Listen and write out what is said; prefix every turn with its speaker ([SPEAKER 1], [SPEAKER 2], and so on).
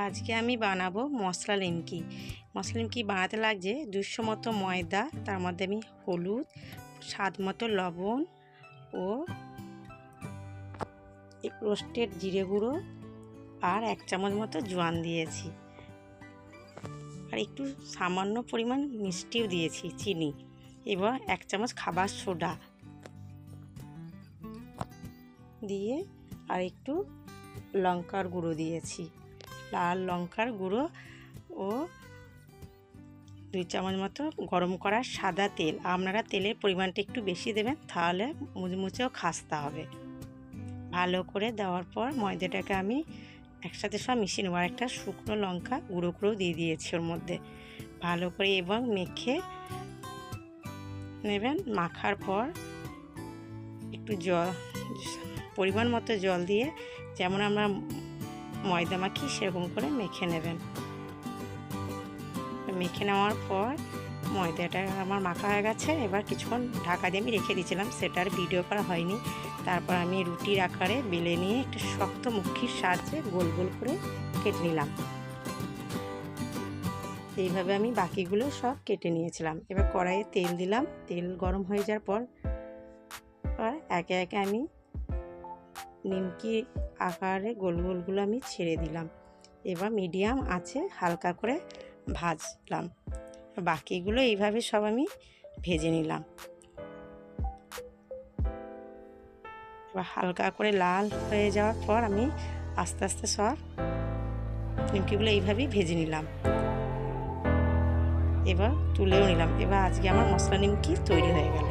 [SPEAKER 1] আজকে আমি বানাবো মশলা নিমকি। মশলা নিমকি বানাতে লাগছে 200 মতো ময়দা, তার মধ্যে আমি হলুদ, স্বাদ মতো লবণ ও রোস্টেড জিরে গুঁড়ো আর 1 চামচ মতো জোয়ান দিয়েছি, আর একটু সামান্য পরিমাণ মিষ্টিও দিয়েছি, চিনি, এবং 1 চামচ খাবার সোডা দিয়ে আর একটু লঙ্কার গুঁড়ো দিয়েছি, লাল লঙ্কার গুঁড়ো ও 2 চামচ মতো গরম করা সাদা তেল। আপনারা তেলের পরিমাণটা একটু বেশি দেবেন, তাহলে মুচমুচেও খাস্তা হবে। ভালো করে দেওয়ার পর ময়দাটাকে আমি একসাথে সব মিশিয়ে নেব, আর একটা শুকনো লঙ্কা গুঁড়ো দিয়ে দিয়েছি ওর মধ্যে। ভালো করে এবং মেখে নেবেন। মাখার পর একটু পরিমাণ মতো জল দিয়ে, যেমন আমরা ময়দা মাখি সেরকম করে মেখে নেবেন। মেখে নেওয়ার পর ময়দাটা আমার মাখা হয়ে গেছে। এবার কিছুক্ষণ ঢাকা দিয়ে আমি রেখে দিয়েছিলাম, সেটার ভিডিও করা হয়নি। তারপর আমি রুটির আকারে বেলে নিয়ে একটু শক্ত মুখির সাহায্যে গোল গোল করে কেটে নিলাম। এইভাবে আমি বাকিগুলো সব কেটে নিয়েছিলাম। এবার কড়াইয়ে তেল দিলাম। তেল গরম হয়ে যাওয়ার পর একে একে আমি নিমকি আকারে গোল গোলগুলো আমি ছেড়ে দিলাম। এবার মিডিয়াম আঁচে হালকা করে ভাজলাম। বাকিগুলো এইভাবে সব আমি ভেজে নিলাম। এবার হালকা করে লাল হয়ে যাওয়ার পর আমি আস্তে আস্তে সব নিমকিগুলো এইভাবেই ভেজে নিলাম। এবার তুলেও নিলাম। এবার আজকে আমার মশলা নিমকি তৈরি হয়ে গেল।